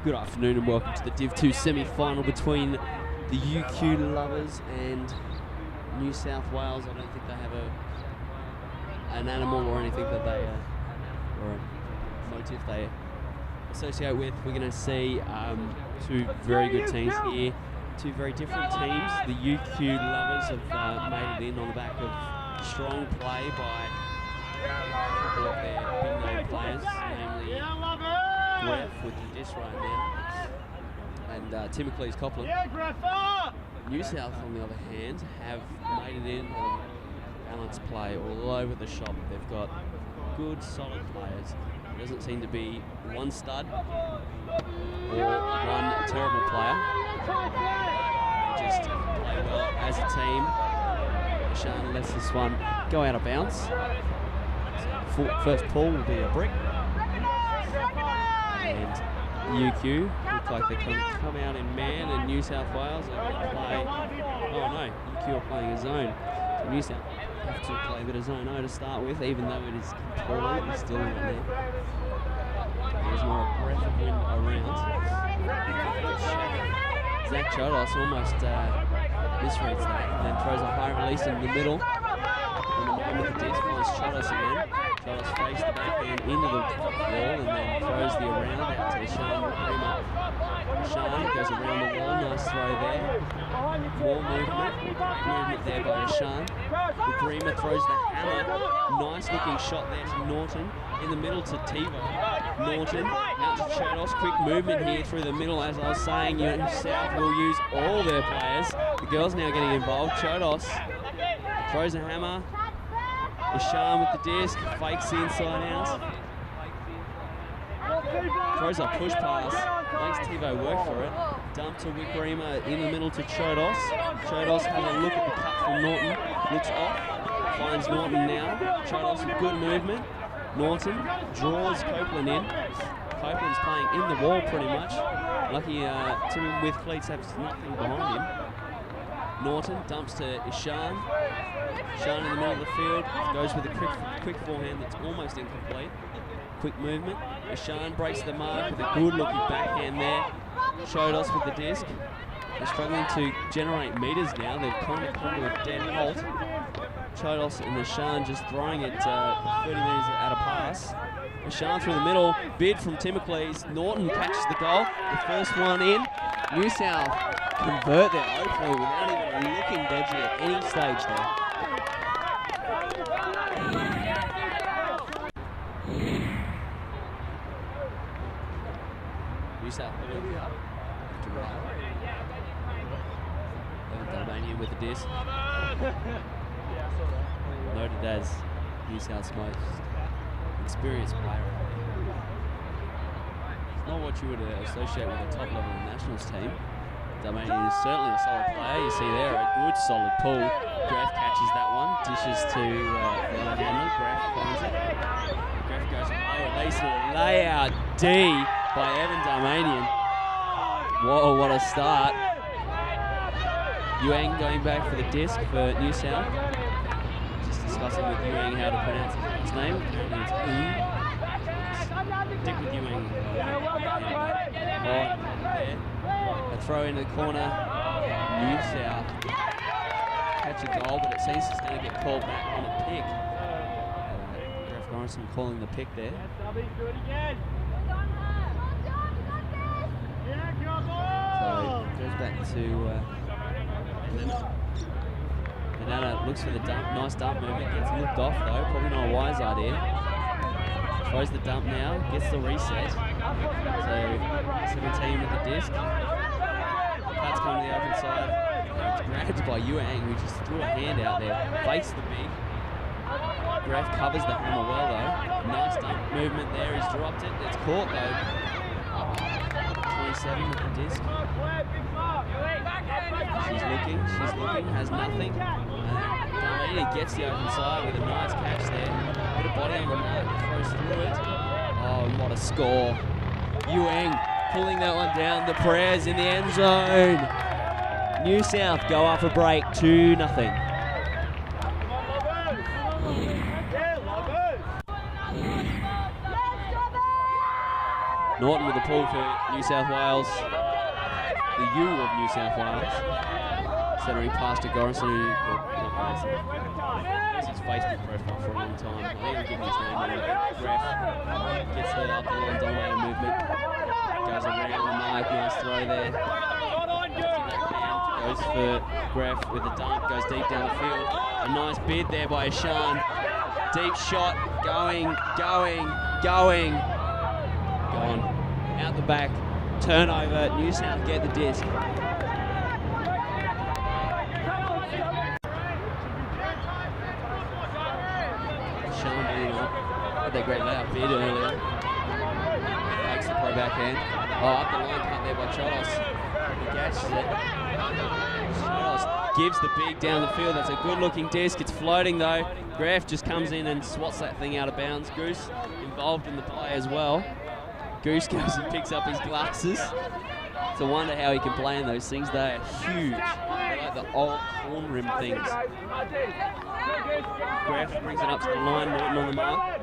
Good afternoon and welcome to the Div 2 semi-final between the UQ Lovers and New South Wales. I don't think they have an animal or anything that they, or a motive they associate with. We're going to see two very good teams here, two very different teams. The UQ Lovers have made it in on the back of strong play by a couple of their big name players, namely Gref with the disc right now, and Timocles Copland. New South, on the other hand, have made it in on balanced play all over the shop. They've got good, solid players. There doesn't seem to be one stud or one terrible player. They just play well as a team. Ashan lets this one go out of bounds. So first pull will be a brick. And UQ look like they're going to come out in man, and New South Wales are going to play. Oh no, UQ are playing a zone. So New South have to play a bit of zone O to start with, even though it is completely still right now. There's not a breath of wind around. Zach Chodos almost misreads that and then throws a high release in the middle. And the man with the disc finds Chodos again. Chodos fakes the backhand into the wall and then throws the around out to Sean Prima. Sean goes around the wall, nice throw there. Wall movement there by Sean. Grima throws the hammer, nice looking shot there to Norton. In the middle to Tivo. Norton out to Chodos, quick movement here through the middle. As I was saying, South will use all their players. The girls now getting involved. Chodos throws a hammer. Isham with the disc, fakes the inside out. Throws a push pass, makes Tivo work for it. Dump to Wikrima in the middle to Chodos. Chodos has a look at the cut from Norton, looks off, finds Norton now. Chodos with good movement. Norton draws Copeland in. Copeland's playing in the wall pretty much. Lucky Tim with cleats has nothing behind him. Norton dumps to Ishan. Ishan in the middle of the field, goes with a quick forehand that's almost incomplete. Quick movement. Ishan breaks the mark with a good looking backhand there. Chodos with the disc. They're struggling to generate meters now. They've kind of come to a dead halt. Chodos and Ishan just throwing it 30 meters at a pass. Ishan through the middle, bid from Timocles. Norton catches the goal. The first one in. New South convert their O-point without even looking dodgy at any stage there. New South to right. Dalmanian with the disc. Noted as New South's most experienced player. Not what you would associate with a top level nationals team. Dalmanian is certainly a solid player. You see there a good solid pull. Graf catches that one, dishes to Hammer. Graf finds it. Graf goes high release and a layout D by Evan Dalmanian. Whoa, what a start. Yuang going back for the disc for New South. Just discussing with Yuang how to pronounce his name. Stick with Yuang. Right there. A throw into the corner. New South catch a goal, but it seems it's going to get called back on a pick. Graf Morrison calling the pick there. So it goes back to Banana looks for the dump, nice dump movement, gets looked off though, probably not a wise idea. Throws the dump now, gets the reset. So 17 with the disc. Cuts coming to the open side. And it's grabbed by Yuang, who just threw a hand out there. Fakes the big. Graf covers the hammer well though. Nice dump movement there, he's dropped it. It's caught though. 27 with the disc. She's looking, has nothing. Dalmanian gets the open side with a nice catch there. Bit of body on the mark, throws through it. Oh, what a score. Yuang pulling that one down. The prayers in the end zone. New South go up a break, 2-0. Norton with the pull for New South Wales. The U of New South Wales. Centering past to Gorison, who, that's his Facebook profile for a long time. I think I'll give him his name now. Ref gets the up the line dominator movement. Goes around the mark, nice throw there. Goes for Graf with the dump, goes deep down the field. A nice bid there by Ashan. Deep shot, going. Gone. Out the back, turnover, New South get the disc. Ashan being on. Had that great layup bid earlier. Takes the pro backhand. Oh, up the line cut there by Cholos. He catches it. Cholos gives the big down the field. That's a good looking disc. It's floating though. Graf just comes in and swats that thing out of bounds. Goose involved in the play as well. Goose goes and picks up his glasses. It's a wonder how he can play in those things. They are huge. They're like the old horn rim things. Graf brings it up to the line. Norton on the mark.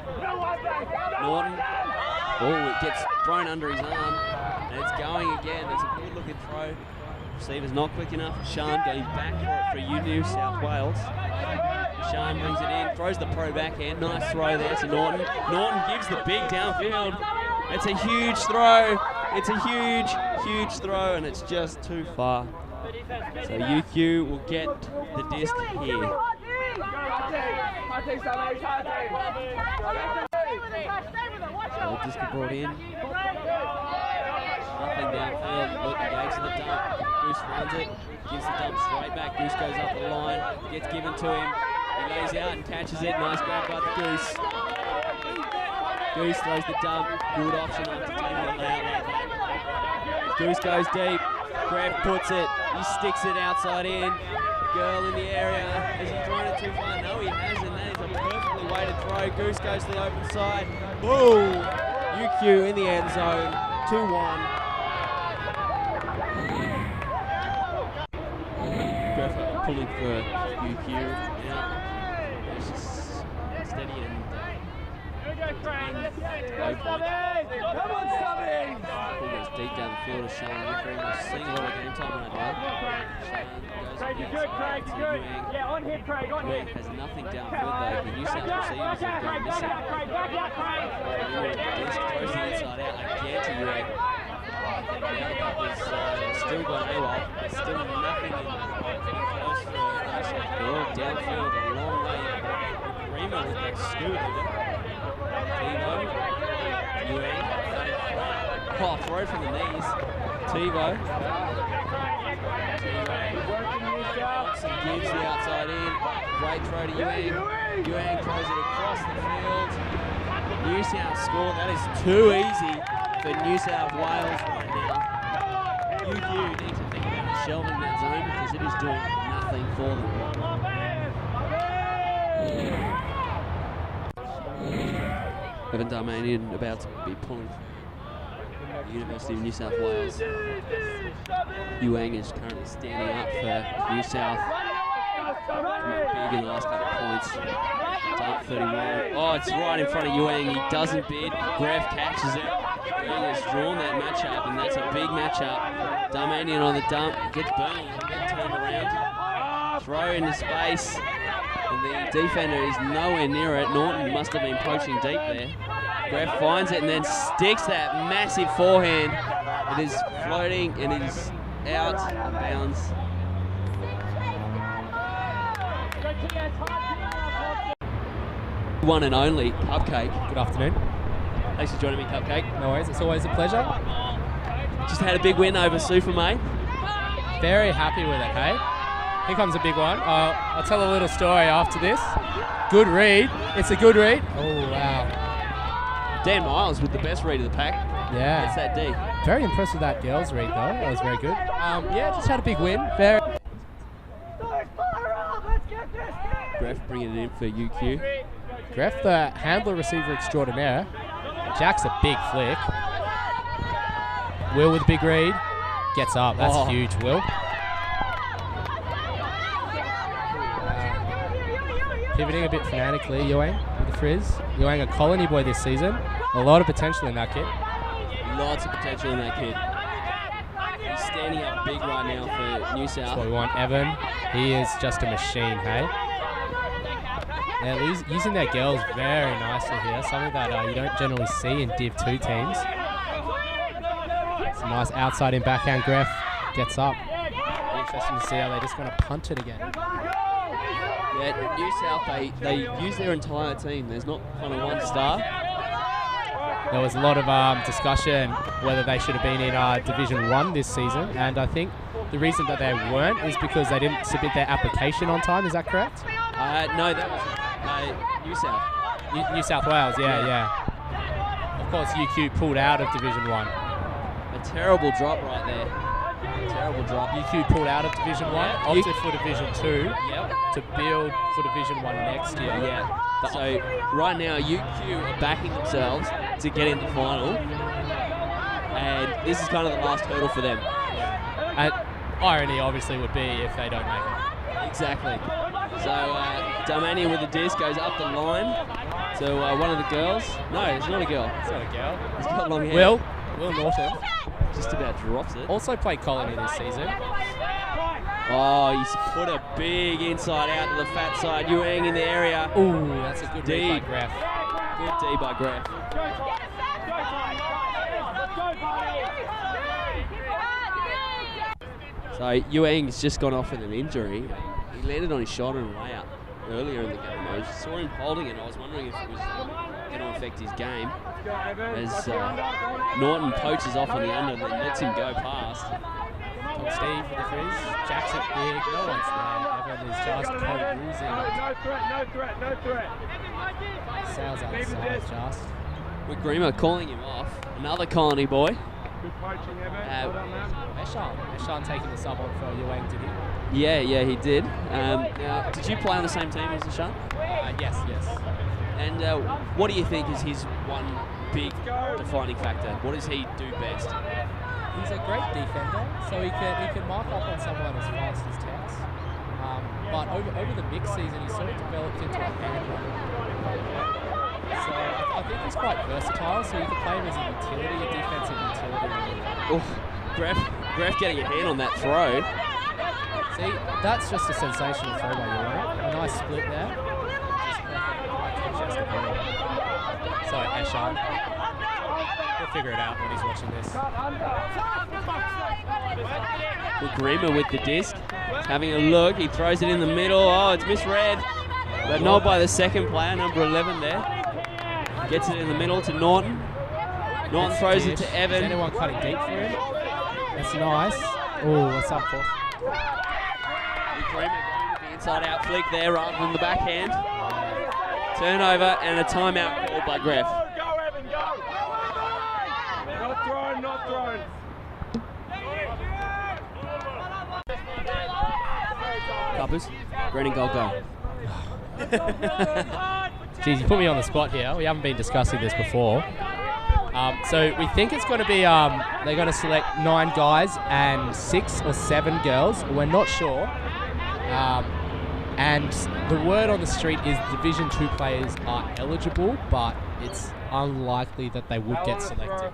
Norton. Oh, it gets thrown under his arm. And it's going again. It's a good looking throw. Receiver's not quick enough. Sean going back for it for New South Wales. Sean brings it in, throws the pro backhand. Nice throw there to Norton. Norton gives the big downfield. It's a huge throw. It's a huge throw, and it's just too far. So UQ will get the disc here. So the disc brought in. Nothing downfield. Look, goes to the dump. Goose runs it. Gives the dump straight back. Goose goes up the line. Gets given to him. He lays out and catches it. Nice grab by the Goose. Goose throws the dump. Good option after taking the layout like that. Goose goes deep. Graf puts it. He sticks it outside in. Girl in the area. Has he thrown it too far? No, he hasn't. That is a perfectly weighted throw. Goose goes to the open side. Boom! UQ in the end zone. 2-1. Graf pulling for UQ. Now, it's just steady and come on, Semi! Pull goes deep down the field of Sean Whitford. We're seeing a lot of game time right now. Sean goes outside to Yang. Yang has nothing downfield though. The New South receivers have gone missing. Throws the inside out again to Yang. Now Pupper's still gone AWOL. There's still nothing in close for New South. They're all downfield a long way. Remo with that scoot. Oh, throw from the knees. Tevo. Watson gives the outside in. Great throw to Yang. Yang throws it across the field. New South score. That is too easy for New South Wales right now. UQ need to think about shelving that zone because it is doing nothing for them. Evan Darmanian about to be pulling the University of New South Wales. Yuang is currently standing up for New South. Big in the last couple of points. Dunk 31. Oh, it's right in front of Yuang. He doesn't bid. Graf catches it. Yuang has drawn that matchup, and that's a big matchup. Darmanian on the dump. Gets burned. Gets turned around. Throw into space. And the defender is nowhere near it. Norton must have been poaching deep there. Graf finds it and then sticks that massive forehand. It is floating and it is out of bounds. One and only Cupcake. Good afternoon. Thanks for joining me, Cupcake. No worries, it's always a pleasure. Just had a big win over Super, mate. Very happy with it, hey? Here comes a big one. I'll tell a little story after this. Good read. It's a good read. Oh, wow. Dan Miles with the best read of the pack. Yeah. It's that D. Very impressed with that girls read, though. That was very good. Yeah, just had a big win. Very. Graf bringing it in for UQ. Graf, the handler receiver extraordinaire. Jack's a big flick. Will with a big read. Gets up. That's huge, Will. Pivoting a bit fanatically, Yuang with the frizz. Yuang a colony boy this season. A lot of potential in that kid. Lots of potential in that kid. He's standing up big right now for New That's South. what we want. Evan, he is just a machine, hey? They're using their girls very nicely here, something that you don't generally see in Div 2 teams. It's a nice outside in backhand. Greff gets up. Interesting to see how they're just going to punt it again. Yeah, New South, they use their entire team. There's not kind of one star. There was a lot of discussion whether they should have been in Division 1 this season, and I think the reason that they weren't is because they didn't submit their application on time. Is that correct? No, that was New South. New South Wales, yeah. Of course, UQ pulled out of Division 1. A terrible drop right there. Terrible drop. UQ pulled out of Division 1, opted for Division 2 to build for Division 1 next year. Yeah. So right now, UQ are backing themselves to get in the final, and this is kind of the last hurdle for them. And irony obviously would be if they don't make it. Exactly. So Dalmania with the disc goes up the line to one of the girls. No, it's not a girl. It's not a girl. It's got long hair. Will Norton. Just about drops it. Also played Colony this season. Oh, he's put a big inside out to the fat side. Yuang in the area. Ooh, that's a good read by Greff. Good D by Greff. So Yuang's just gone off with an injury. He landed on his shoulder and layup earlier in the game. I saw him holding it. I was wondering if it was going to affect his game. As Norton poaches off on the under and lets him go past. Tom Steve with the frizz. Jackson big. No one's there. Evan is just co-losing. No threat. Sails outside just. With Grima calling him off. Another Colony boy. Good poaching, Evan. Eshan taking the sub on for Yuang, did he? Yeah, he did. Now, did you play on the same team as Eshan? Yes. And what do you think is his one big defining factor? What does he do best? He's a great defender, so he can mark up on someone as fast as Tex. But over the mixed season, he sort of developed into a handler. So I think he's quite versatile, so you can play him as a utility, a defensive utility. Oh, Greff getting a hand on that throw. See, that's just a sensational throw by Yuang. A nice split there. Just perfect. Sorry, Eshan. We'll figure it out when he's watching this. Grima with the disc. Having a look. He throws it in the middle. Oh, it's misread. But not by the second player, number 11 there. Gets it in the middle to Norton. Norton throws it to Evan. Is anyone cutting deep for him? That's nice. Oh, that's up for. Grima going with the inside out flick there rather than the backhand. Turnover and a timeout called by Greff. Go, Evan, go! Not thrown. Cuppers, green and gold go. Geez, you put me on the spot here. We haven't been discussing this before. So we think it's going to be, they're going to select 9 guys and 6 or 7 girls. We're not sure. And the word on the street is Division 2 players are eligible, but it's unlikely that they would get selected.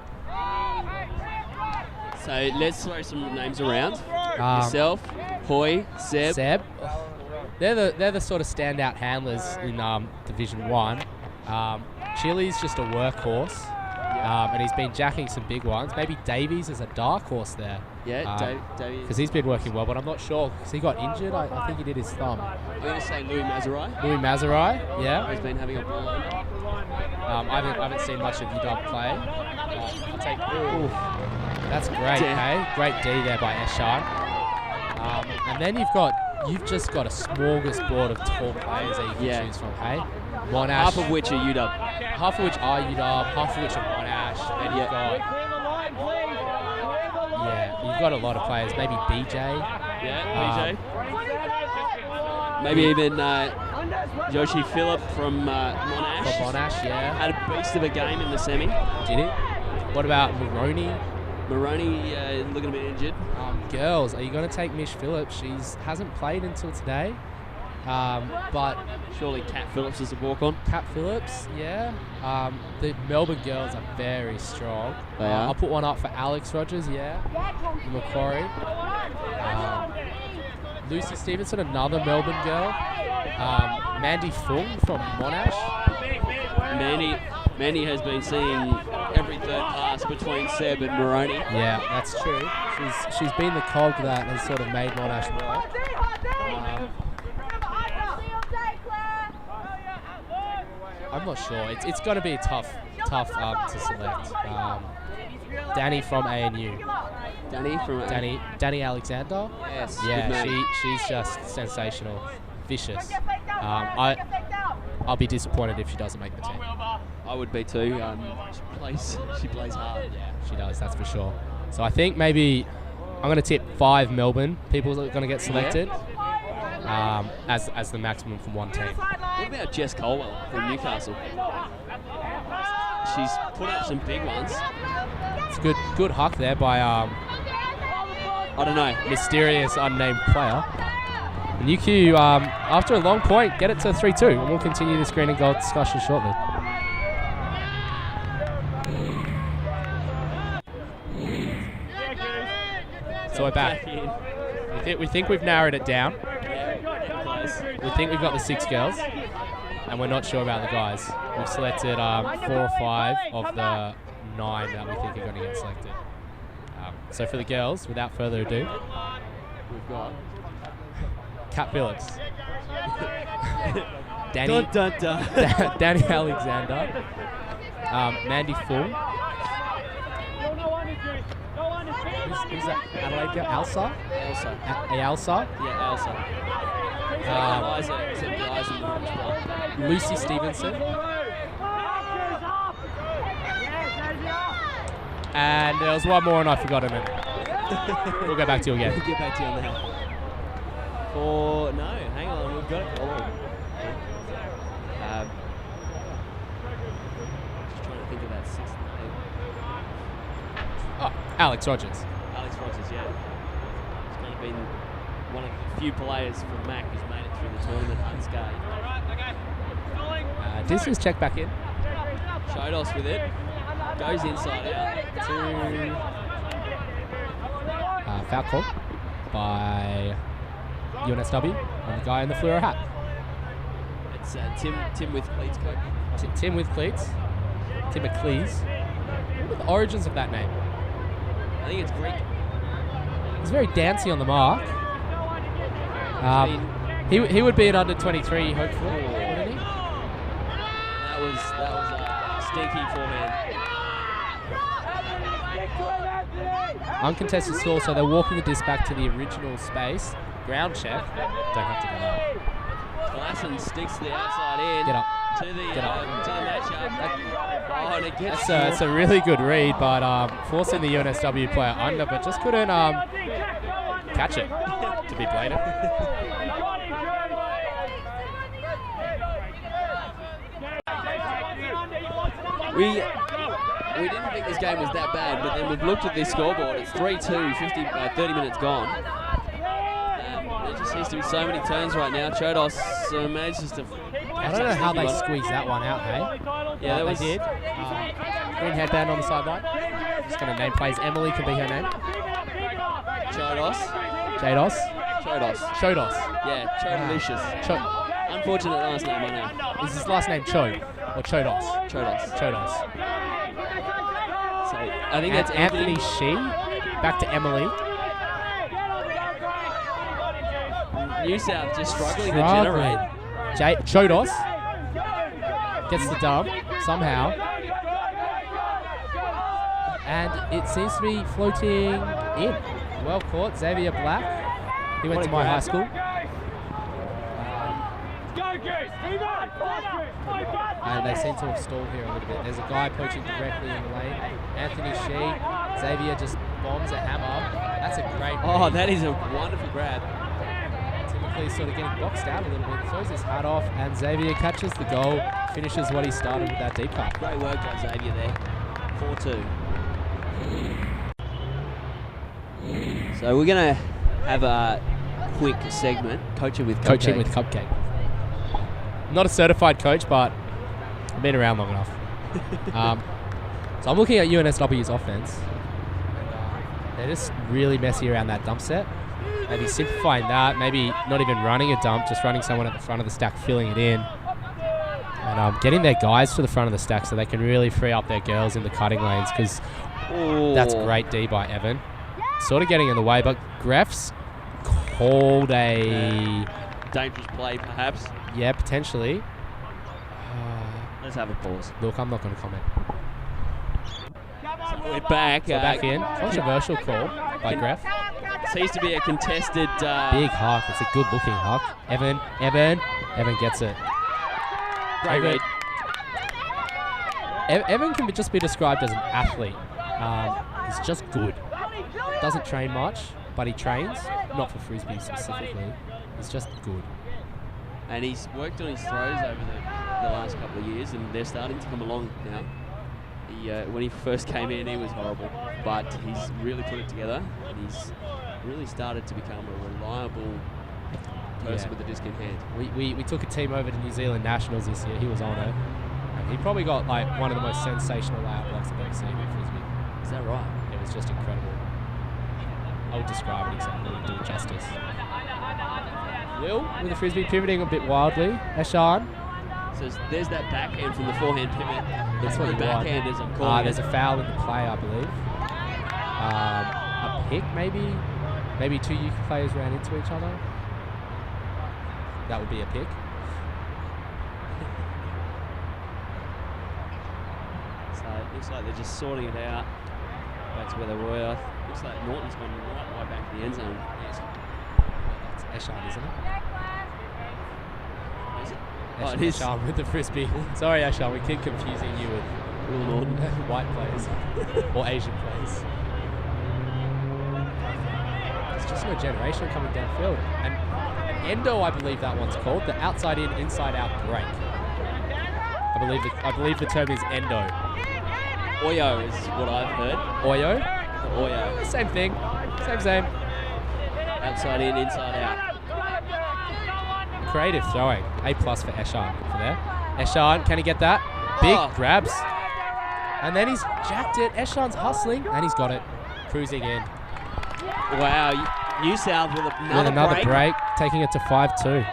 So let's throw some names around. Yourself, Hoy, Seb. They're the sort of standout handlers in Division 1. Chili's just a workhorse, and he's been jacking some big ones. Maybe Davies is a dark horse there. Yeah, Davies. Because he's been working well, but I'm not sure. Because he got injured. I think he did his thumb. I'm going to say Louis Mazarai. Louis Mazarai, yeah. He's been having a ball. I haven't seen much of UW play. I'll take. Ooh, that's great, hey? Great D there by Eshan. And then you've just got a smorgasbord of tall players that you can choose from, hey? Monash. Half of which are UW. Half of which are UW, half of which are Monash. And you've got a lot of players. Maybe BJ. Yeah, BJ. Maybe even Joshi Phillip from Monash. From Monash, yeah. Had a beast of a game in the semi. Did he? What about Maroney? Maroney looking a bit injured. Girls, are you going to take Mish Phillips? She hasn't played until today. But Surely Kat Phillips is a walk-on. Kat Phillips, yeah. The Melbourne girls are very strong. They are. I'll put one up for Alex Rogers, yeah. Macquarie. Lucy Stevenson, another Melbourne girl. Mandy Fung from Monash. Mandy has been seeing every third pass between Seb and Moroney. Yeah, that's true. She's been the cog that has sort of made Monash work. I'm not sure. It's going to be tough to select. Danny from ANU. Danny Alexander. Yes. Yeah, she's just sensational, vicious. I'll be disappointed if she doesn't make the team. I would be too. She plays hard. Yeah, she does. That's for sure. So I think maybe I'm going to tip 5 Melbourne people are going to get selected as the maximum from one team. What about Jess Colwell from Newcastle? She's put up some big ones. It's good huck there by I don't know. mysterious unnamed player. And UQ, after a long point, get it to 3-2, and we'll continue this green and gold discussion shortly. So we're back. We think we've narrowed it down. We think we've got the 6 girls, and we're not sure about the guys. We've selected 4 or 5 of the 9 that we think are going to get selected. So for the girls, without further ado, We've got Kat Phillips, Danny Alexander, Mandy Fung. Who's that? Adelaide girl? Elsa? Elsa? Yeah, Elsa. Lucy Stevenson. And there was one more and I've forgotten it. We'll get back to you again. We'll get back to you on that. No, hang on, we've got it all. Just trying to think of that 6th name. Oh, Alex Rogers. Alex Rogers, yeah. He's kind of been one of the few players from Mac who's made it through the tournament unscathed. Distance check back in. Chodos with it. Goes inside out to foul call by UNSW on the guy in the fluoro hat. It's Tim with cleats, coach. Tim with cleats. Tim McLeese. What are the origins of that name? I think it's Greek. He's very dancey on the mark. He would be an under 23, hopefully, wouldn't he? That was a stinky forehand. Uncontested score, so they're walking the disc back to the original space. Ground check. Don't have to go out. Glasson sticks the outside in. Get up. To the matchup. And it gets It's a really good read, but forcing the UNSW player under, but just couldn't catch it, to be blatant. We didn't think this game was that bad, but then we've looked at this scoreboard. It's 3-2, 30 minutes gone. There just seems to be so many turns right now. Chodos manages to... I don't know how they squeezed that one out, hey? Yeah, that was... They did. Green headband on the sideline. Just going to name plays. Emily can be her name. Chodos. Yeah, Chodolicious. Unfortunate last name, I know. Is his last name Cho or Chodos? Chodos. So I think that's Anthony Shee. Back to Emily. New South just struggling to generate. Chodos gets the dub somehow. And it seems to be floating in. Well caught. Xavier Black. He went to my high school. And they seem to have stalled here a little bit. There's a guy poaching directly in the lane. Anthony Shee. Xavier just bombs a hammer. That's a great Oh, that is a wonderful grab. Typically sort of getting boxed out a little bit. Throws his hat off and Xavier catches the goal. Finishes what he started with that deep cut. Great work by Xavier there. 4-2. So we're going to have a quick segment, Coaching with Cupcake. Coaching with Cupcake. not a certified coach, but I've been around long enough. So I'm looking at UNSW's offense. They're just really messy around that dump set. Maybe simplifying that, maybe not even running a dump, just running someone at the front of the stack, filling it in. And getting their guys to the front of the stack so they can really free up their girls in the cutting lanes, because that's great D by Evan. Sort of getting in the way, but Gref's called a... dangerous play, perhaps. Yeah, potentially. Let's have a pause. Look, I'm not going to comment. So we're back. So back in. Controversial call by Gref. Seems to be a contested... big huck. It's a good-looking huck. Evan gets it. Great read. Evan can just be described as an athlete. He's just good. Doesn't train much, but he trains. Not for Frisbee specifically. He's just good. And he's worked on his throws over the last couple of years, and they're starting to come along now. When he first came in, he was horrible, but he's really put it together, and he's really started to become a reliable person with a disc in hand. We took a team over to New Zealand Nationals this year. He was on it. And he probably got like one of the most sensational layup blocks I've ever seen in Frisbee. Is that right? It was just incredible. I would describe it exactly, do it justice. Will with the Frisbee pivoting a bit wildly. Eshan. So there's that backhand from the forehand pivot. That's what the you want. backhand is, I'm calling There's a foul in the play, I believe. A pick, maybe. Maybe two UK players ran into each other. That would be a pick. So it looks like they're just sorting it out. Back to where they were. Looks like Norton's gone right back to the end zone. Yes. That's Eshan, isn't it? Is it? Eshan, It is. Eshan with the Frisbee. Sorry, Eshan, we keep confusing you with Will Norton. white players or Asian players. It's just no generation coming downfield. And Endo, I believe that one's called, the outside in, inside out break. I believe the term is Endo. Oyo is what I've heard. Oyo? Oyo. Same thing. Same. Outside in, inside out. Creative throwing. A+ for Eshan for there. Eshan, can he get that? Big grabs. And then he's jacked it. Eshan's hustling, and he's got it. Cruising in. Wow, New South with Another break, taking it to 5-2.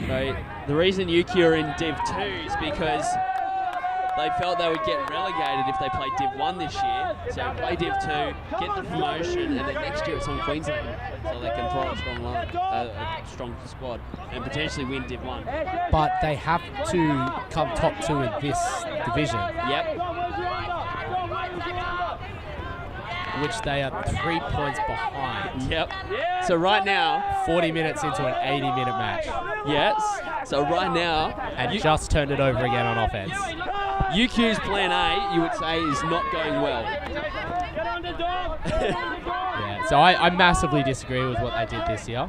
So the reason UQ are in Div 2 is because they felt they would get relegated if they played Div 1 this year. So play Div 2, get the promotion, and then next year it's on Queensland, so they can throw a strong line, a strong squad, and potentially win Div 1. But they have to come top 2 in this division. Yep. Which they are 3 points behind. Yep. So right now, 40 minutes into an 80-minute match. yes. So right now, And just turned it over again on offense. UQ's plan A, you would say, is not going well. Yeah, so I massively disagree with what they did this year.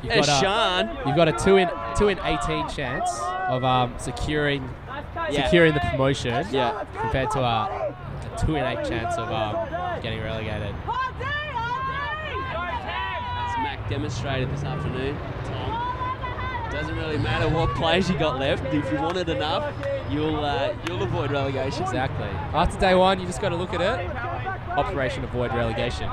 You've got a 2 in 18 chance of securing the promotion. Yeah. Compared to a 2 in 8 chance of getting relegated. As Mac demonstrated this afternoon, Tom, doesn't really matter what players you got left. If you wanted enough, you'll avoid relegation. Exactly. After day 1, you just got to look at it. Operation avoid relegation.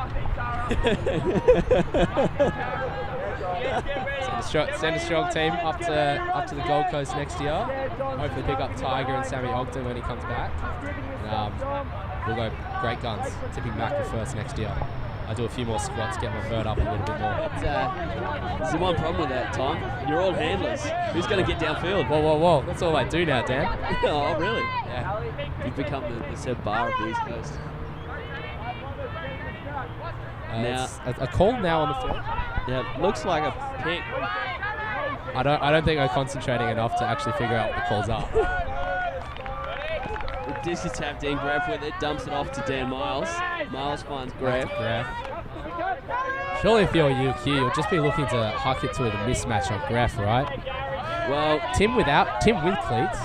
Send a strong team up to the Gold Coast next year. Hopefully pick up Tiger and Sammy Ogden when he comes back. And, we'll go great guns. Tipping Mac for first next year. I do a few more squats, get my vert up a little bit more. There's one problem with that, Tom. You're all handlers. Who's going to get downfield? Whoa. That's all I do now, Dan. Oh, really? Yeah. You've become the Seb Barr of the East Coast. Now, a call now on the field. Yeah, looks like a pick. I don't think I'm concentrating enough to actually figure out what the calls are. The disc is tapped in, Graf with it, dumps it off to Dan Miles. Miles finds Graf. Surely if you're UQ, you'll just be looking to huck it to the mismatch on Graf, right? Well, Tim with cleats.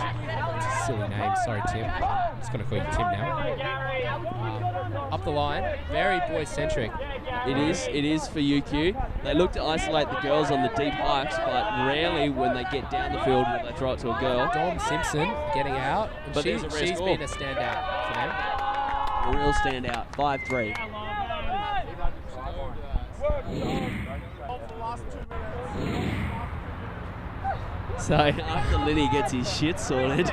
It's a silly name, sorry Tim. I'm just going to call you Tim now. Up the line, very boy-centric. It is for UQ. They look to isolate the girls on the deep hikes, but rarely when they get down the field will they throw it to a girl. Dom Simpson getting out. And But she's there's a rare score. been a standout for them. A real standout, 5-3. So after Linny gets his shit sorted,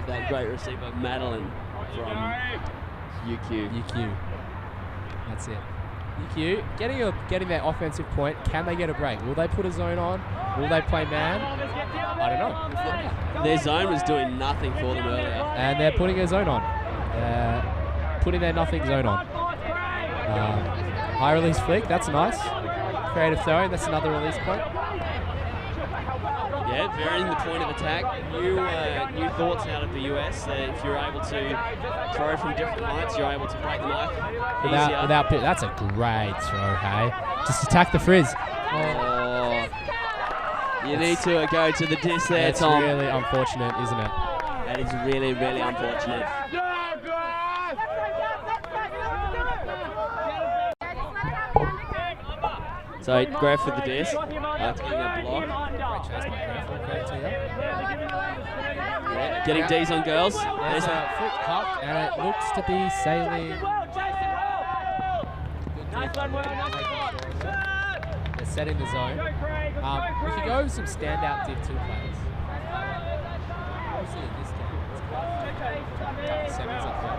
that great receiver Madeline from UQ. UQ. That's it. UQ getting their offensive point. Can they get a break? Will they put a zone on? Will they play man? I don't know. We'll find out. Their zone was doing nothing for them earlier. And they're putting a zone on. Putting their nothing zone on. High release flick. That's nice. Creative throwing. That's another release point. Yeah, varying the point of attack. New thoughts out of the US. If you're able to throw from different heights, you're able to break the mark easier. Without that's a great throw, hey? Just attack the frizz. Oh, you need to go to the disc there, That's Tom. really unfortunate, isn't it? That is really, really unfortunate. So Graf with the disc. That's getting a block. Yeah, getting D's on girls. There's a flick cup, and it looks to be sailing. They're setting the zone. We could go with some standout Div 2 players. Obviously in this game, it's Semi's up there.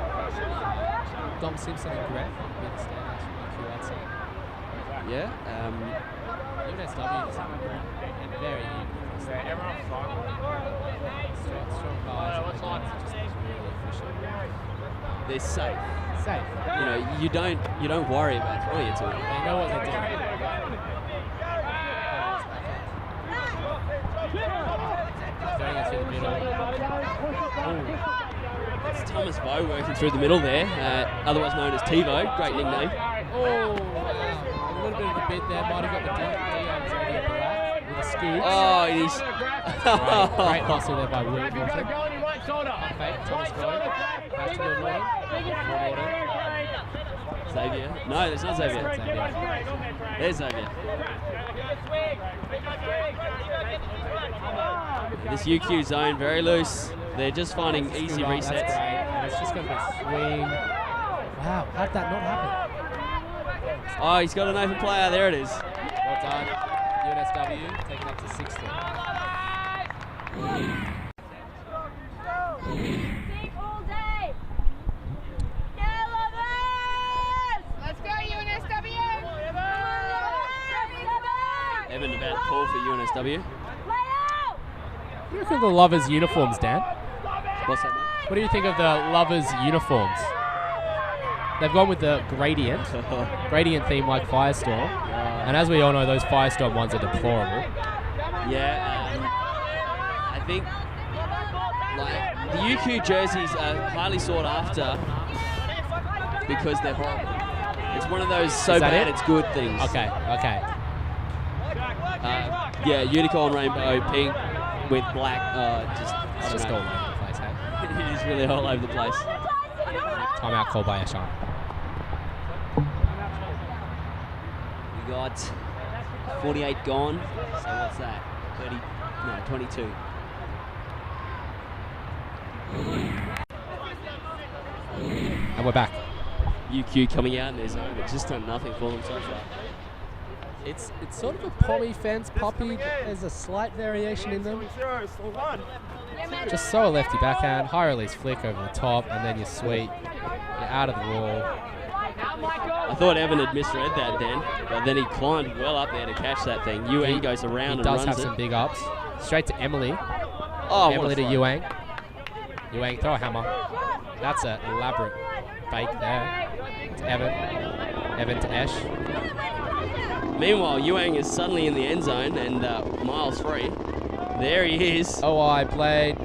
Dom Simpson and Graf would be the standouts from UQ, I'd say. Yeah. UNSW is and very unique. Strong guys, and the guns are just really efficient. They're safe. Safe. You know, you don't worry about throwing it to them. They know what they're doing. Throwing it through the middle. It's Thomas Bow working through the middle there, otherwise known as TiVo. Great nickname. Oh, wow. A little bit of a bit there. Might have got the Dion's over the black with a scoop. Oh, it is. Great hustle there by Will Morton. Fake, Thomas Bow. Back to Will Morton. Xavier. No, there's not Xavier. There's Xavier. This UQ zone very loose. They're just finding easy resets. That's great. And it's just going to be a swing. Wow, how'd that not happen? Oh, he's got an open player. There it is. Well done. UNSW taking up to 60. all day. Yeah, lovers! Let's go, UNSW! Evan about to call for UNSW. What do you think of the Lovers uniforms, Dan? What's that, mate? What do you think of the Lovers uniforms? They've gone with the gradient theme like Firestorm. And as we all know, those Firestorm ones are deplorable. Yeah, I think like the UQ jerseys are highly sought after because they're horrible. It's one of those so bad it's good things. Okay. Yeah, unicorn, rainbow, pink with black. It's just all over the place, hey? It is really all over the place. Timeout called by Ashan. We got 48 gone. So what's that? 22. And we're back. UQ coming out in their zone, but just done nothing for them so far. It's sort of a pommy fence puppy. There's a slight variation in them. Just so a lefty backhand, high release flick over the top, and then you're sweet. You're out of the wall. I thought Evan had misread that then, but then he climbed well up there to catch that thing. Yuang goes around and runs He does have some big ups. Straight to Emily. Oh, Emily to Yuang. Yuang, throw a hammer. That's an elaborate fake there. To Evan. Evan to Ash. Meanwhile, Yuang is suddenly in the end zone and miles free. There he is. OI played.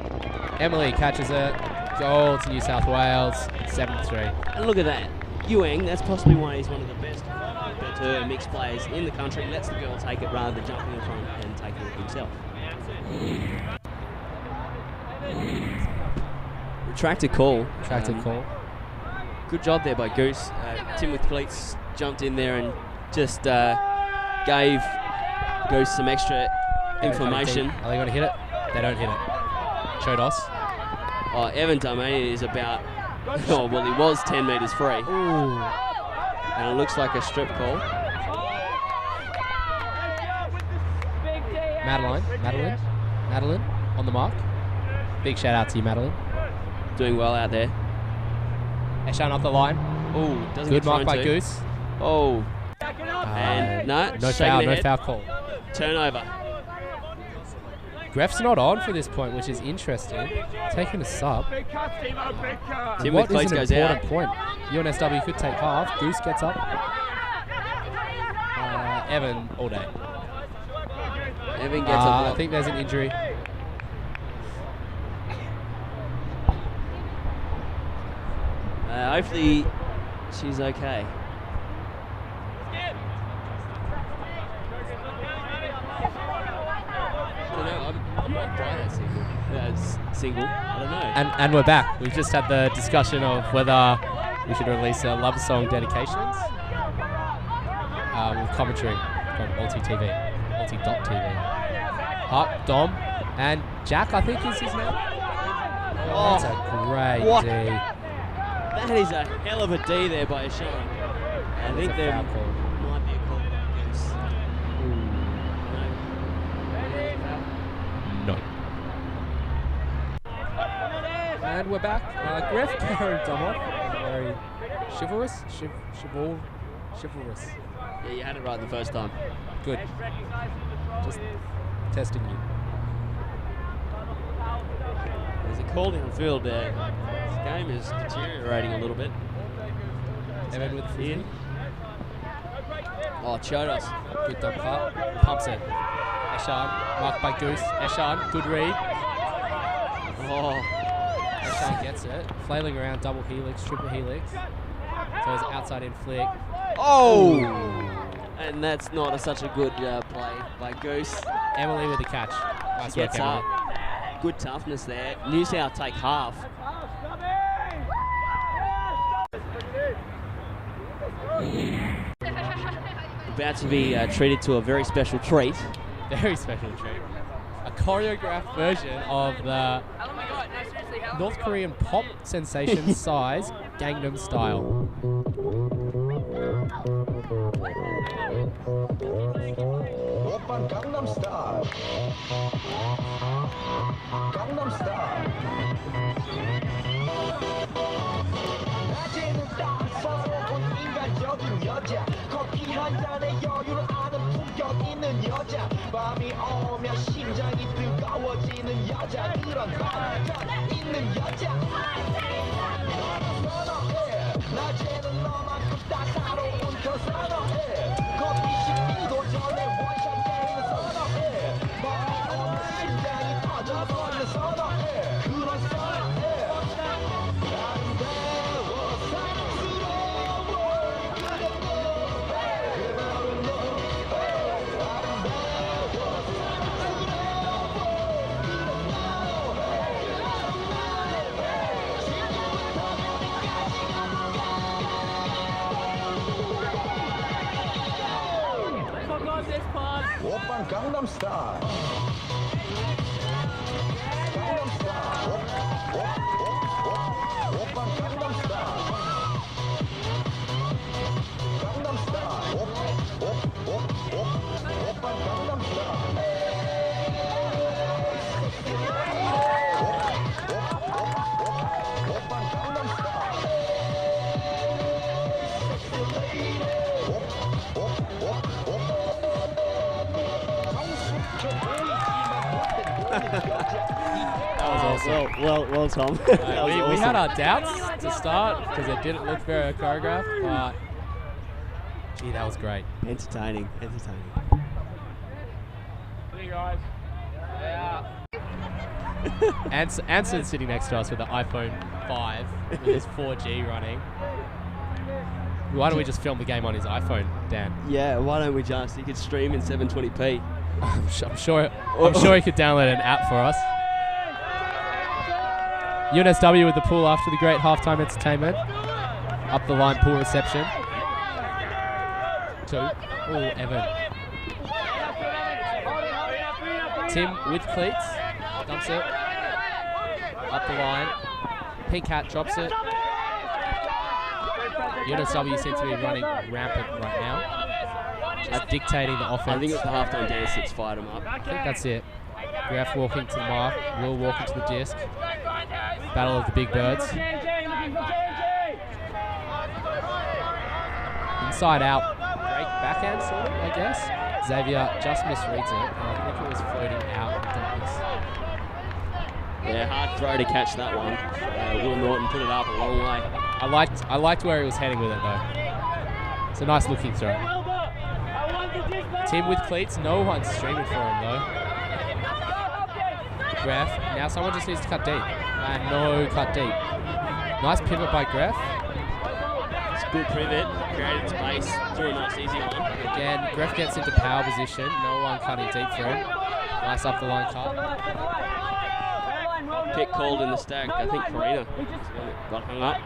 Emily catches it. Goal to New South Wales. 7-3. And look at that. Yuang, that's possibly why he's one of the best better mixed players in the country. Lets the girl take it rather than jumping in front and taking it himself. Retracted call. Good job there by Goose. Tim with cleats jumped in there and just gave Goose some extra information. Are they going to hit it? They don't hit it. Chodos. Oh, Evan Darmani is about, oh, well, he was 10 metres free. Ooh. And it looks like a strip call. Madeline on the mark. Big shout out to you, Madeline. Doing well out there. Eshan up the line. Oh, doesn't Good get mark thrown by to. Goose. Oh. And no foul call. Turnover. Gref's not on for this point, which is interesting. Taking a sub. Tim What with is cleats an goes out. important point? UNSW could take half. Goose gets up. Evan all day. Evan gets up. I think there's an injury. Hopefully she's okay. I don't know. I might try that single. I don't know. And we're back. We've just had the discussion of whether we should release a love song dedications with commentary from ulti.TV. Hart, Dom, and Jack, I think is his name. Oh, that's a great what? D. That is a hell of a D there by Sean. I think there might be a call on Goose. No. And we're back. Gref carried Dom off. Very chivalrous. Chivalrous. Yeah, you had it right the first time. Good. Just testing you. There's a call downfield there. This game is deteriorating a little bit. Evan with the Ian. Oh, Chodos. Good dump cut. Pumps it. Eshan, marked by Goose. Eshan, good read. Oh. Eshan gets it. Flailing around, double helix, triple helix. So it's outside in flick. Oh! And that's not such a good play by Goose. Emily with the catch. Nice She gets work, Emily. up. Good toughness there. New South take half. About to be treated to a very special treat. Very special treat. A choreographed version of the North Korean pop sensation size Gangnam Style. Open Gangnam Style. Gangnam Style. 낮에는 따사로운 인간적인 여자 커피 한 잔에 여유를 아는 품격 있는 여자 밤이 오면 심장이 뜨거워지는 여자 그런 반전 있는 여자 선호해 낮에는 너만큼 따사로운 더 선호해 커피 식기도 전에 원샷 때리는 선호해 밤이 오면 심장이 터져버리는 선호해 그런 선호해 Open Gangnam Style. Gangnam Style. Open Gangnam Style. Gangnam Style. Open Gangnam Style. Open Gangnam Style. That was awesome. Well, Tom. We had our doubts to start because it didn't look very choreographed, but gee, that was great. Entertaining. See you guys. Anson's sitting next to us with the iPhone 5 with his 4G running. Why don't we just film the game on his iPhone, Dan? Yeah, why don't we just? You could stream in 720p. I'm sure he could download an app for us. UNSW with the pool after the great halftime entertainment. up the line, pull reception. 2. Oh, Evan. Tim with cleats. Dumps it. Up the line. Pink Hat drops it. UNSW seems to be running rampant right now. Just dictating the offense. I think it's the halftime dance that's fired them up. I think that's it. Graf walking to the mark. Will walking to the disc. Battle of the big birds. Inside out. Break backhand, sort of, I guess. Xavier just misreads it. And I think it was floating out in the darkness. Yeah, hard throw to catch that one. Will Norton put it up a long way. I liked where he was heading with it though. It's a nice looking throw. Tim with cleats, no one's streaming for him though. Graf, now someone just needs to cut deep. And no cut deep. Nice pivot by Graf. It's a good pivot, created space, threw a nice easy one. Again, Graf gets into power position, no one cutting deep for him. Nice up the line cut. Pick called in the stack. I think Karina got hung up.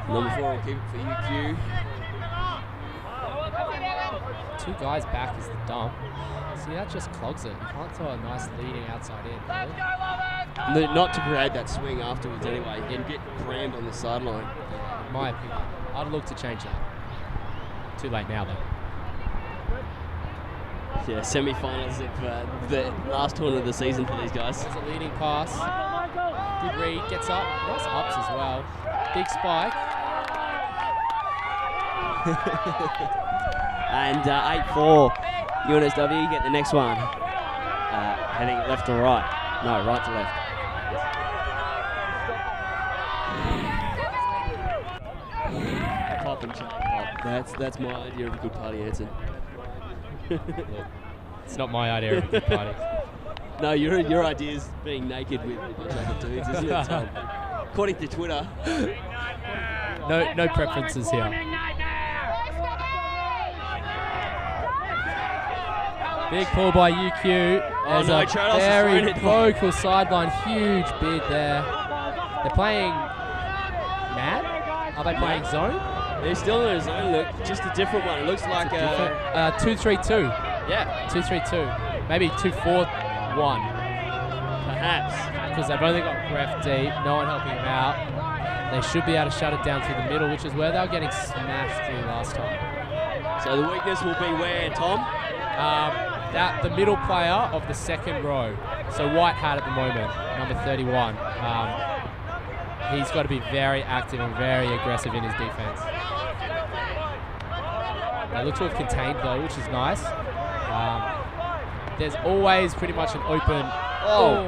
Number 4 will keep it for UQ. 2 guys back is the dump. See, that just clogs it. You can't throw a nice leading outside in. Really. Not to create that swing afterwards anyway. You can get crammed on the sideline. In my opinion. I'd look to change that. Too late now though. Yeah, semi-finals of the last tournament of the season for these guys. It's a leading pass. Good read, gets up. Nice ups as well. Big spike. And 8-4. UNSW get the next one. Heading left to right. No, right to left. Pop and chop pop. That's my idea of a good party answer. Look, it's not my idea of a good party. No, your idea is being naked with a bunch of other dudes, isn't it, Tom? According to Twitter. No preferences here. Big pull by UQ. There's a very vocal sideline, huge bid there. They're playing mad? Are they playing zone? They're still in a zone look, just a different one. It looks like a 2-3-2. Yeah. 2-3-2. Maybe 2-4-1. Perhaps. Because they've only got Graf deep, no one helping them out. They should be able to shut it down through the middle, which is where they were getting smashed through last time. So the weakness will be where, Tom? The middle player of the second row. So White Hat at the moment, number 31. He's got to be very active and very aggressive in his defense. They look to have contained though, which is nice. There's always pretty much an open. Oh!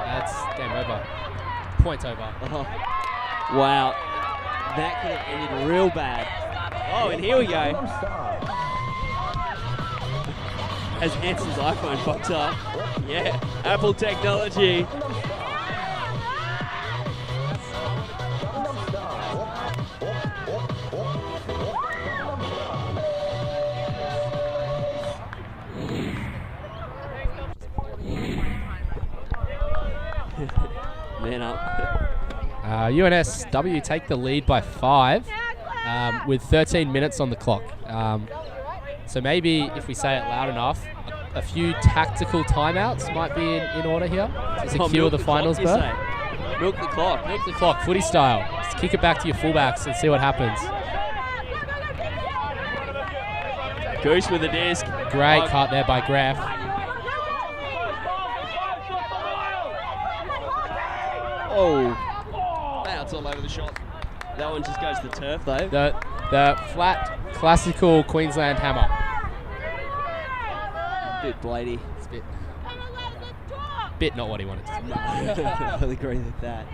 That's game over. Point over. Oh. Wow. That could have ended real bad. Oh, and here we go. As Hanson's iPhone fucks up. Yeah, Apple technology. Man up. UNSW take the lead by 5 with 13 minutes on the clock. So maybe if we say it loud enough, a few tactical timeouts might be in order here to secure the finals berth. Milk the clock. Milk the clock, footy style. Just kick it back to your fullbacks and see what happens. Goose with the disc. Great cut there by Graf. Oh, that's all over the shot. That one just goes to the turf though. The flat, classical Queensland hammer. Bit bladey. It's a bit not what he wanted to do. I'll agree with that.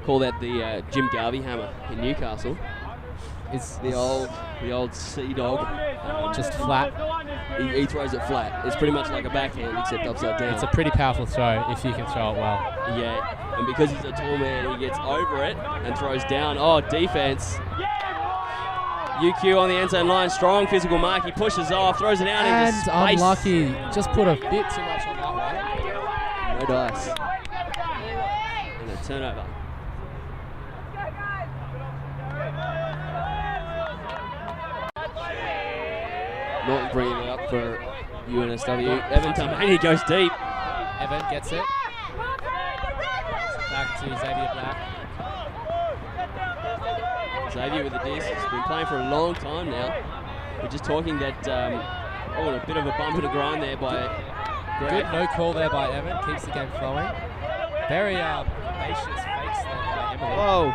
Call that the Jim Garvey hammer in Newcastle. It's the old sea dog. Just flat. He throws it flat. It's pretty much like a backhand except upside down. It's a pretty powerful throw if you can throw it well. Yeah, and because he's a tall man, he gets over it and throws down. Oh, defense. UQ on the end zone line, strong physical mark. He pushes off, throws it out into space. And unlucky. Just put a bit too much on that one. No dice. turnover. Norton bringing it up for UNSW. Evan Tamaney goes deep. Evan gets it. Back to Xavier Black. Xavier with the disc. He's been playing for a long time now. We're just talking that a bit of a bump and a grind there by Greg. Good no call there by Evan. Keeps the game flowing. Very audacious fakes there by Emily. Whoa.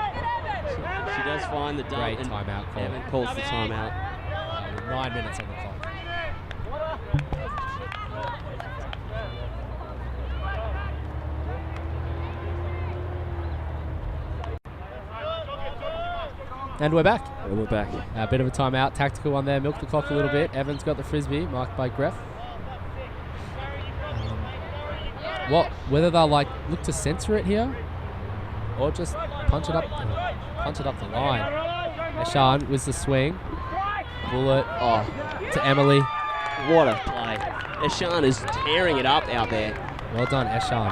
She does find the dump. Great and timeout call. Evan calls the timeout. With 9 minutes on the clock. And we're back. And we're back. A bit of a timeout. Tactical one there. Milk the clock a little bit. Evan's got the frisbee, marked by Greff. Whether they'll look to censor it here or just punch it up the line. Eshan with the swing. Bullet to Emily. What a play. Eshan is tearing it up out there. Well done, Eshan.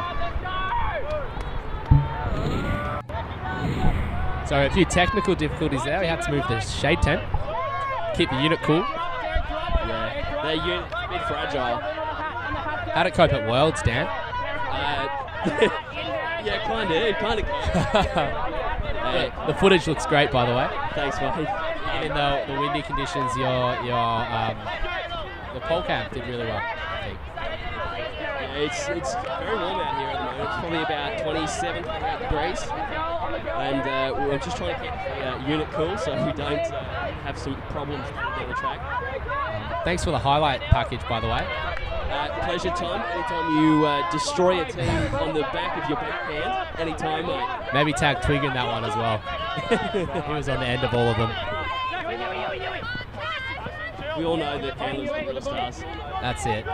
So a few technical difficulties there. We had to move the shade tent. Keep the unit cool. Yeah, their unit's a bit fragile. How'd it cope at Worlds, Dan? Yeah, kind of. The footage looks great, by the way. Thanks, mate. Even though the windy conditions, the pole camp did really well, I think. Yeah, it's very warm out here at the moment. It's probably about 27, 28 degrees. And we're just trying to keep the unit cool so we don't have some problems down the track. Thanks for the highlight package, by the way. Pleasure, Tom. Anytime you destroy a team on the back of your backhand, anytime, mate. Maybe tag Twig in that one as well. He was on the end of all of them. We all know that handlers are the real stars. That's it.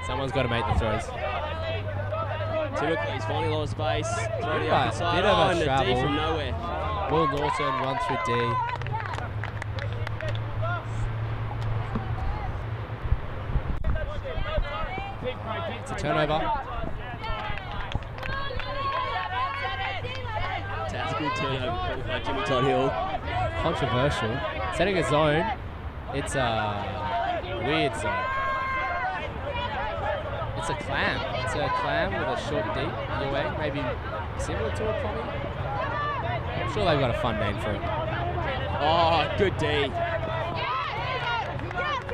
Someone's got to make the throws. Typically, he's finding a lot of space. Throwing Right, the side. bit of a And a D travel. from nowhere. Will Norton run through D. It's a turnover. Tactical turnover called by Jimmy Todd Hill. Controversial. Setting a zone. It's a weird zone. It's a clam. It's a clam with a short D. UA, maybe similar to a pommy. I'm sure they've got a fun name for it. Oh, good D.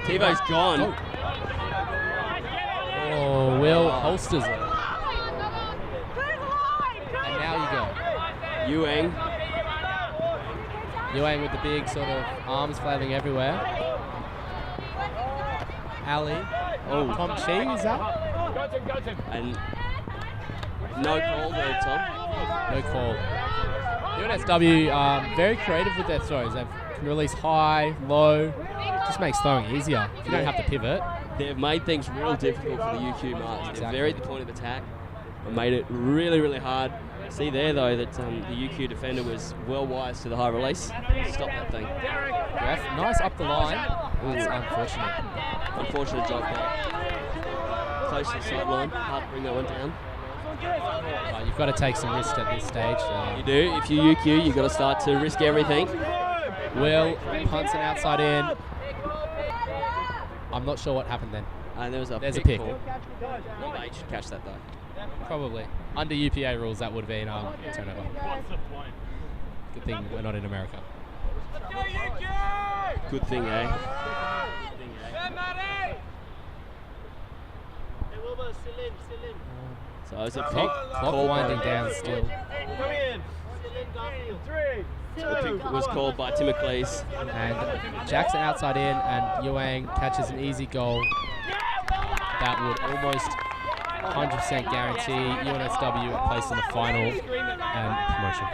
Tivo's gone. Oh, Will holsters it. And now you go. Yuang with the big sort of arms flailing everywhere. Ali. Oh, Tom Chi is up. and no call there, Tom. No call. UNSW very creative with their throws. They can release high, low. Just makes throwing easier. You don't have to pivot. They've made things real difficult for the UQ marks. Exactly. They're very at the point of attack and made it really, really hard. See there, though, that the UQ defender was well wise to the high release. Stop that thing. Ref, nice up the line. It's unfortunate. Unfortunate job there. Close to the sideline. Hard to bring that one down. You've got to take some risks at this stage. You do. If you're UQ, you've got to start to risk everything. Will punts an outside in. I'm not sure what happened then. And there's a There's a pick. pick. Call. Number 8 should catch that, though. Probably. Under UPA rules, that would have been a turnover. Good thing we're not in America. Good thing, eh? So it's a pick. Clock called winding by- down still. The pick was called by Timocles. And Jackson outside in, and Yuang catches an easy goal. That would almost 100% guarantee UNSW a place in the final and promotion.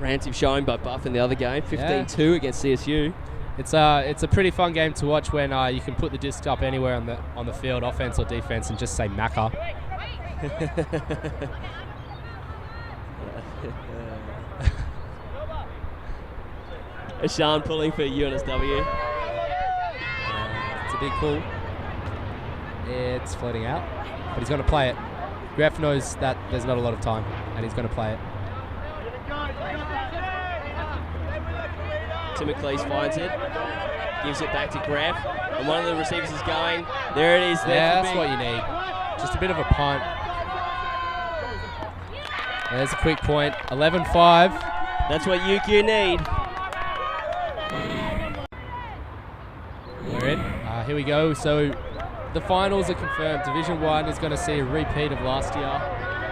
Rantive showing by Buff in the other game, 15-2 against CSU. It's a pretty fun game to watch when you can put the disc up anywhere on the field, offense or defense, and just say Macca. Ashan pulling for UNSW. big pull. It's floating out, but he's going to play it. Graf knows that there's not a lot of time, and he's going to play it. Timocles finds it, gives it back to Graf, and one of the receivers is going. There it is. Yeah, that's what you need. Just a bit of a punt. There's a quick point. 11-5. That's what UQ need. We're in. Here we go. So the finals are confirmed. Division 1 is going to see a repeat of last year.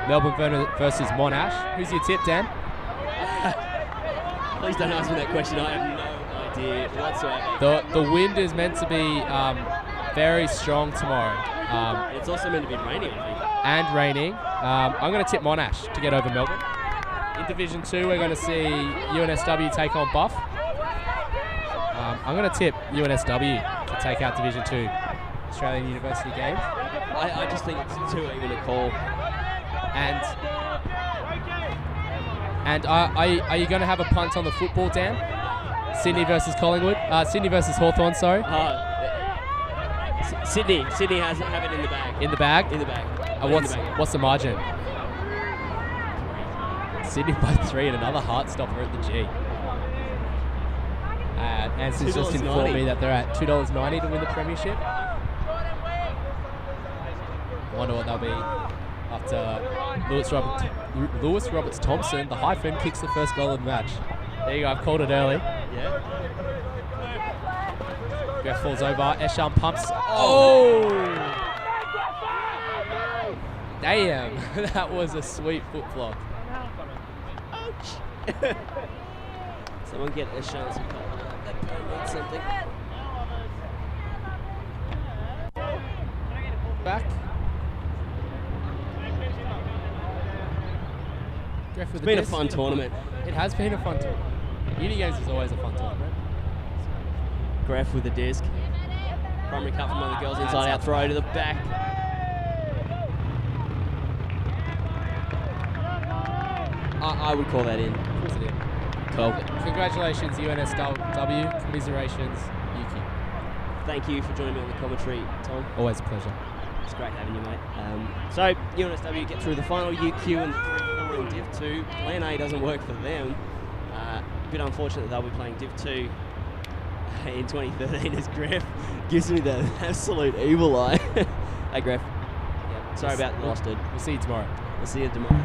Melbourne versus Monash. Who's your tip, Dan? Please don't ask me that question. I have no idea whatsoever. The wind is meant to be very strong tomorrow. It's also meant to be raining, I think. And raining. I'm going to tip Monash to get over Melbourne. In Division 2, we're going to see UNSW take on Buff. I'm going to tip UNSW to take out Division 2 Australian University games. I just think it's too even a call. And are you going to have a punt on the football, Dan? Sydney versus Collingwood? Sydney versus Hawthorn, sorry. Sydney have it in the bag. In the bag? In the bag. What's the margin? Sydney by 3 and another heart stopper at the G. Answer's just informed me that they're at $2.90 to win the premiership. I wonder what they'll be after Lewis Roberts Thompson, the hyphen, kicks the first goal of the match. There you go, I've called it early. Yeah. Graf falls over, Esham pumps. Oh! Damn, that was a sweet foot block. Ouch. Someone get Esham some cold. That needs something. Back. It's been a fun tournament. It has been a fun tournament. Uni Games is always a fun tournament. Graf with the disc. Primary cut from one of the girls inside out, throw to the back. I would call that in. Of course it is. Cool. Congratulations, UNSW. Commiserations, Yuki. Thank you for joining me on the commentary, Tom. Always a pleasure. It's great having you, mate. So, UNSW get through the final. UQ and 3-4 in Div 2. Plan A doesn't work for them. A bit unfortunate that they'll be playing Div 2 in 2013 as Graf gives me the absolute evil eye. Hey, Graf. Yeah, sorry about the loss, dude. We'll see you tomorrow. We'll see you tomorrow.